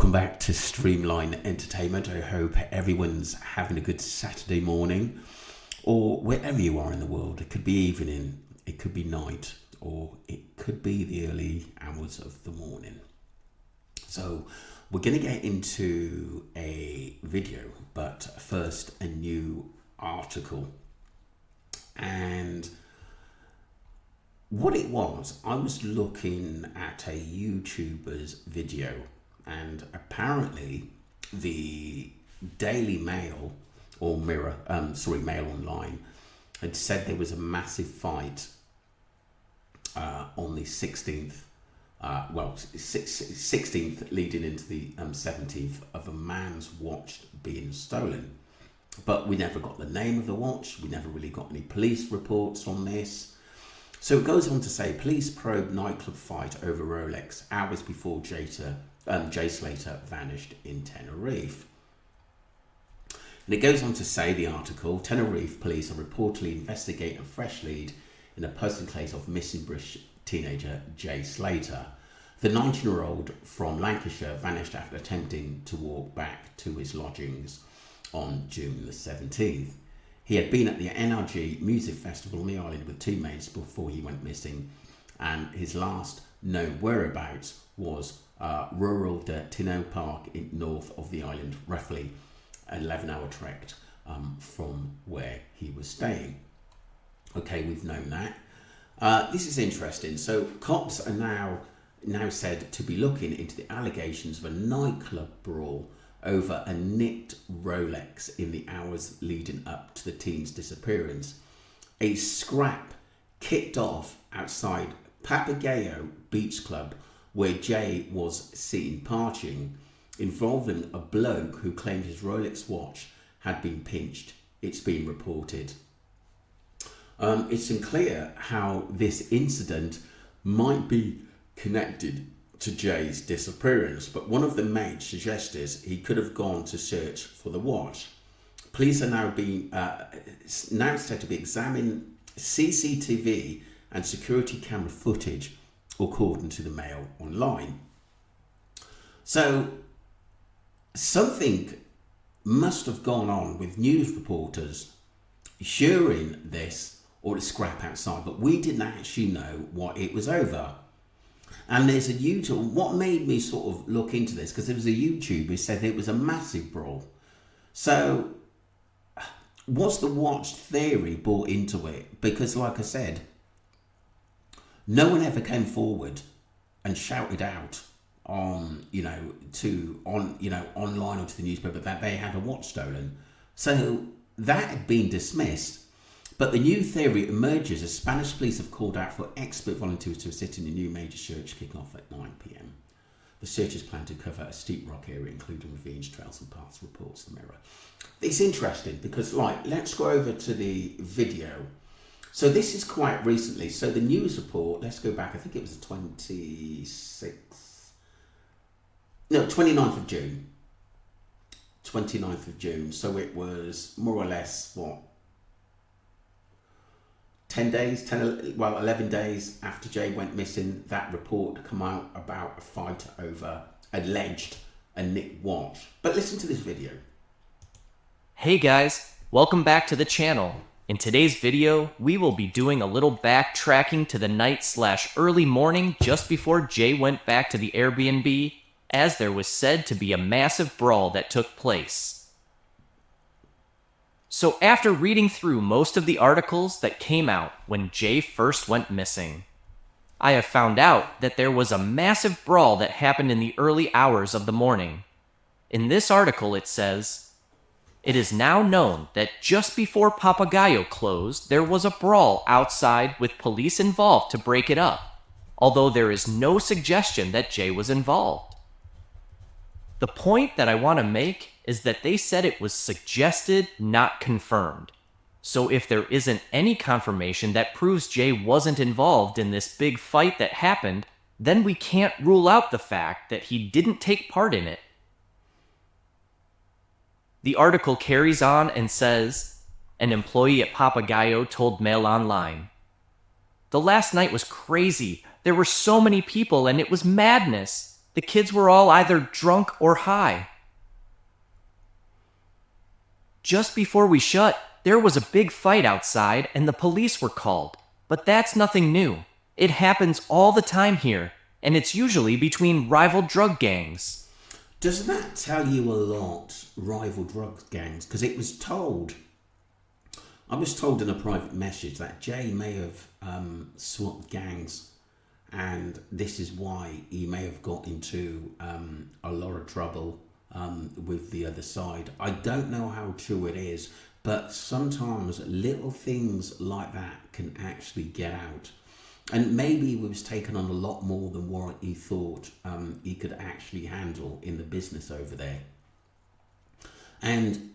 Welcome back to Streamline Entertainment. I hope everyone's having a good Saturday morning, or wherever you are in the world. It could be evening, it could be night, or it could be the early hours of the morning. So we're going to get into a video, but first a new article. And what it was, I was looking at a YouTuber's video, and apparently the Daily Mail or Mirror, Mail Online, had said there was a massive fight on the 16th, 16th leading into the 17th, of a man's watch being stolen. But we never got the name of the watch. We never really got any police reports on this. So it goes on to say, police probe nightclub fight over Rolex hours before Jay Slater vanished in Tenerife. And it goes on to say, the article, Tenerife police are reportedly investigating a fresh lead in a puzzling case of missing British teenager Jay Slater. The 19-year-old from Lancashire vanished after attempting to walk back to his lodgings on June the 17th. He had been at the NRG Music Festival on the island with two mates before he went missing, and his last known whereabouts was rural de Tino Park in north of the island, roughly an 11-hour trek from where he was staying. Okay, we've known that. This is interesting. So cops are now said to be looking into the allegations of a nightclub brawl over a nicked Rolex in the hours leading up to the teen's disappearance. A scrap kicked off outside Papagyo Beach Club, where Jay was seen partying, involving a bloke who claimed his Rolex watch had been pinched. It's been reported. It's unclear how this incident might be connected to Jay's disappearance, but one of the mates suggested he could have gone to search for the watch. Police are now said to be examining CCTV and security camera footage, according to the Mail Online. So something must have gone on with news reporters hearing this or the scrap outside, but we didn't actually know what it was over. And there's a YouTube, what made me sort of look into this, because there was a YouTuber who said it was a massive brawl. So was the watch theory brought into it? Because like I said, no one ever came forward and shouted out on, online or to the newspaper that they had a watch stolen. So that had been dismissed. But the new theory emerges as Spanish police have called out for expert volunteers to assist in a new major search kicking off at 9 p.m. The search is planned to cover a steep rock area, including ravines, trails and paths, reports the Mirror. It's interesting because, let's go over to the video. So this is quite recently. So the news report, let's go back, I think it was the 29th of June. 29th of June. So it was more or less, 11 days after Jay went missing, that report come out about a fight over alleged a nicked watch. But listen to this video. Hey guys, welcome back to the channel. In today's video, we will be doing a little backtracking to the night/early morning just before Jay went back to the Airbnb, as there was said to be a massive brawl that took place. So after reading through most of the articles that came out when Jay first went missing, I have found out that there was a massive brawl that happened in the early hours of the morning. In this article it says, it is now known that just before Papagyo closed, there was a brawl outside with police involved to break it up, although there is no suggestion that Jay was involved. The point that I want to make is that they said it was suggested, not confirmed. So if there isn't any confirmation that proves Jay wasn't involved in this big fight that happened, then we can't rule out the fact that he didn't take part in it. The article carries on and says, an employee at Papagyo told Mail Online, "The last night was crazy. There were so many people and it was madness. The kids were all either drunk or high. Just before we shut, there was a big fight outside and the police were called. But that's nothing new. It happens all the time here, and it's usually between rival drug gangs. Does that tell you a lot, rival drug gangs? Because I was told in a private message that Jay may have swapped gangs, and this is why he may have got into a lot of trouble with the other side. I don't know how true it is, but sometimes little things like that can actually get out. And maybe he was taking on a lot more than what he thought he could actually handle in the business over there. And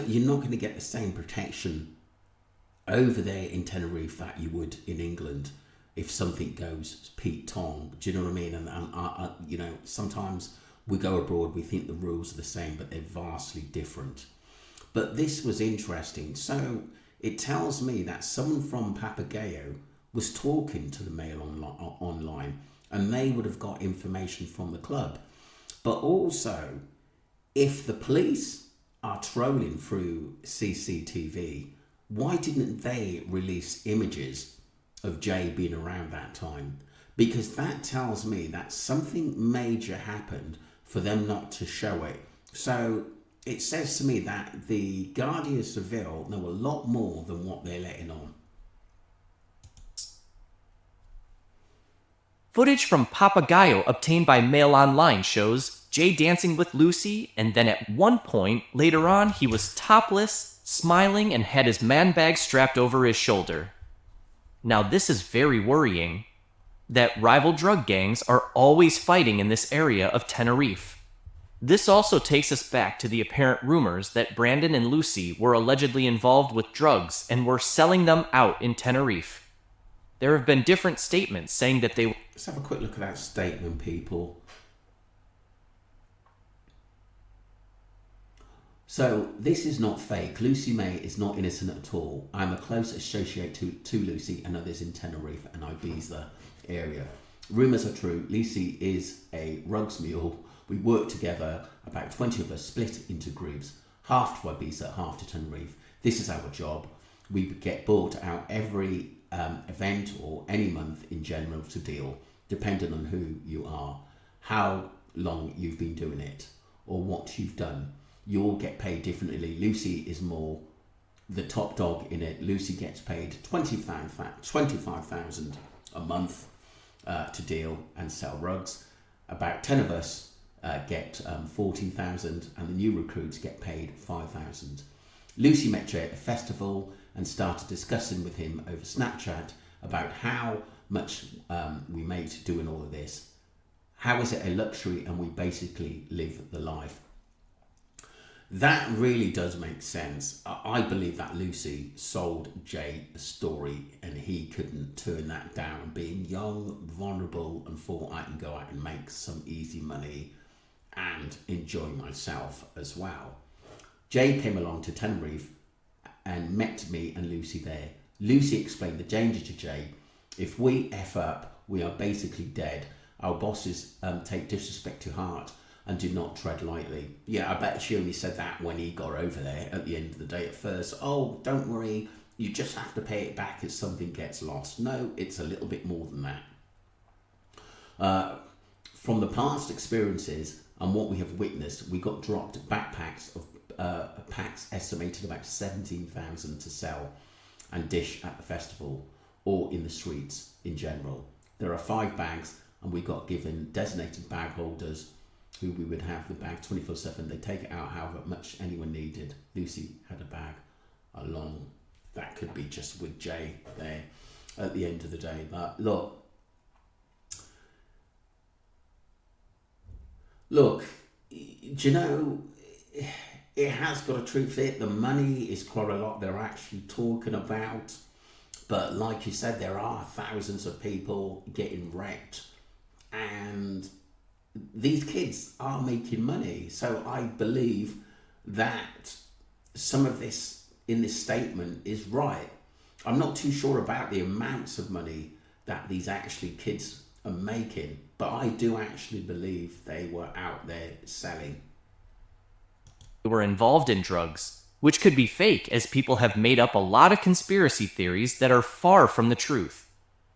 you're not going to get the same protection over there in Tenerife that you would in England if something goes Pete Tong. Do you know what I mean? And sometimes we go abroad, we think the rules are the same, but they're vastly different. But this was interesting. So it tells me that someone from Papagyo was talking to the male online, and they would have got information from the club. But also, if the police are trolling through CCTV, why didn't they release images of Jay being around that time? Because that tells me that something major happened for them not to show it. So it says to me that the Guardia Civil know a lot more than what they're letting on. Footage from Papagyo obtained by Mail Online shows Jay dancing with Lucy, and then at one point, later on, he was topless, smiling, and had his man bag strapped over his shoulder. Now this is very worrying, that rival drug gangs are always fighting in this area of Tenerife. This also takes us back to the apparent rumors that Brandon and Lucy were allegedly involved with drugs and were selling them out in Tenerife. There have been different statements saying that they... Let's have a quick look at that statement, people. So, this is not fake. Lucy May is not innocent at all. I'm a close associate to Lucy and others in Tenerife and Ibiza area. Rumours are true. Lucy is a rugs mule. We work together, about 20 of us split into groups, half to Ibiza, half to Tenerife. This is our job. We get bought out every event or any month in general to deal, depending on who you are, how long you've been doing it, or what you've done. You all get paid differently. Lucy is more the top dog in it. Lucy gets paid $25,000 a month to deal and sell rugs. About 10 of us get 14,000, and the new recruits get paid 5,000. Lucy met Jay at a festival and started discussing with him over Snapchat about how much we made doing all of this. How is it a luxury and we basically live the life? That really does make sense. I believe that Lucy sold Jay a story and he couldn't turn that down, being young, vulnerable, and thought I can go out and make some easy money and enjoy myself as well. Jay came along to Tenerife and met me and Lucy there. Lucy explained the danger to Jay. If we F up, we are basically dead. Our bosses take disrespect to heart and do not tread lightly. Yeah, I bet she only said that when he got over there at the end of the day at first. Oh, don't worry, you just have to pay it back if something gets lost. No, it's a little bit more than that. From the past experiences and what we have witnessed, we got dropped backpacks of packs estimated about 17,000 to sell and dish at the festival or in the streets in general. There are 5 bags and we got given designated bag holders who we would have the bag 24/7. They take it out however much anyone needed. Lucy had a bag along. That could be just with Jay there at the end of the day. But look, do you know, it has got a truth to it. The money is quite a lot they're actually talking about. But like you said, there are thousands of people getting wrecked. And these kids are making money. So I believe that some of this in this statement is right. I'm not too sure about the amounts of money that these actually kids making, but I do actually believe they were out there selling. They were involved in drugs, which could be fake as people have made up a lot of conspiracy theories that are far from the truth.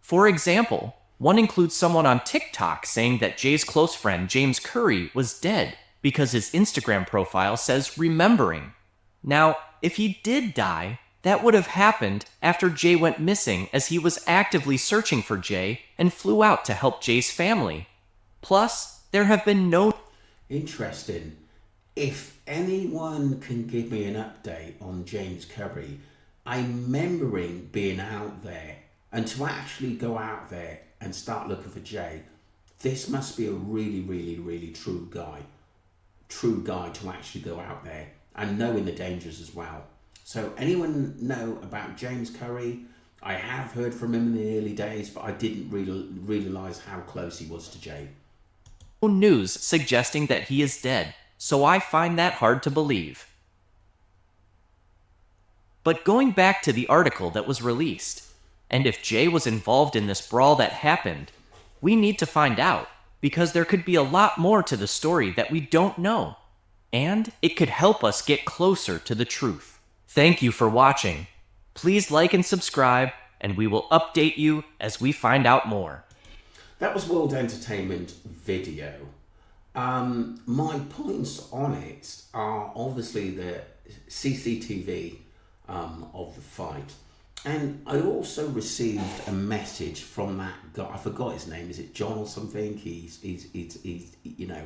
For example, one includes someone on TikTok saying that Jay's close friend James Curry was dead because his Instagram profile says remembering. Now, if he did die, that would have happened after Jay went missing as he was actively searching for Jay and flew out to help Jay's family. Plus, there have been no... Interesting. If anyone can give me an update on James Curry, I'm remembering being out there, and to actually go out there and start looking for Jay, this must be a really, really, really true guy to actually go out there and knowing the dangers as well. So anyone know about James Curry? I have heard from him in the early days, but I didn't realize how close he was to Jay. news suggesting that he is dead, so I find that hard to believe. But going back to the article that was released, and if Jay was involved in this brawl that happened, we need to find out, because there could be a lot more to the story that we don't know, and it could help us get closer to the truth. Thank you for watching. Please like and subscribe, and we will update you as we find out more. That was World Entertainment Video. My points on it are obviously the CCTV of the fight. And I also received a message from that guy. I forgot his name. Is it John or something? He's you know,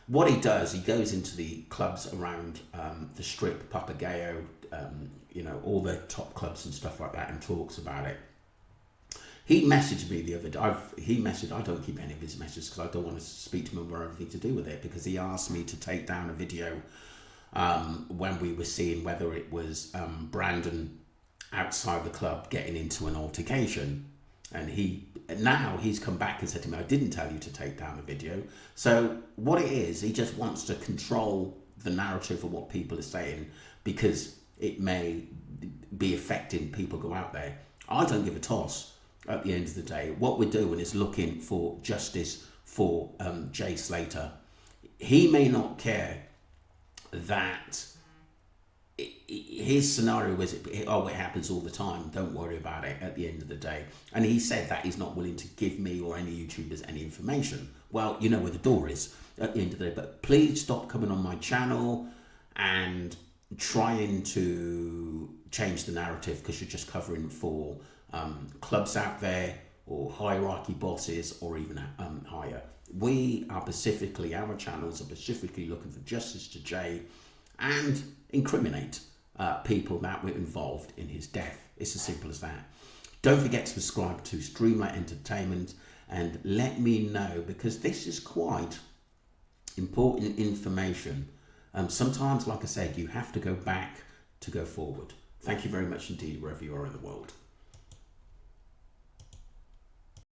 what he does, he goes into the clubs around the strip, Papagyo, you know, all the top clubs and stuff like that, and talks about it. He messaged me the other day. I don't keep any of his messages because I don't want to speak to him or anything to do with it, because he asked me to take down a video when we were seeing whether it was Brandon outside the club getting into an altercation. And he's come back and said to me, I didn't tell you to take down the video. So what it is, he just wants to control the narrative of what people are saying, because it may be affecting people go out there. I don't give a toss at the end of the day. What we're doing is looking for justice for Jay Slater. He may not care that his scenario is, it happens all the time, don't worry about it at the end of the day. And he said that he's not willing to give me or any YouTubers any information. Well, you know where the door is at the end of the day. But please stop coming on my channel and trying to change the narrative, because you're just covering for clubs out there or hierarchy bosses or even higher. We are specifically, our channels are specifically looking for justice to Jay and incriminate people that were involved in his death. It's as simple as that. Don't forget to subscribe to Streamlight Entertainment and let me know, because this is quite important information. Sometimes, like I said, you have to go back to go forward. Thank you very much indeed, wherever you are in the world.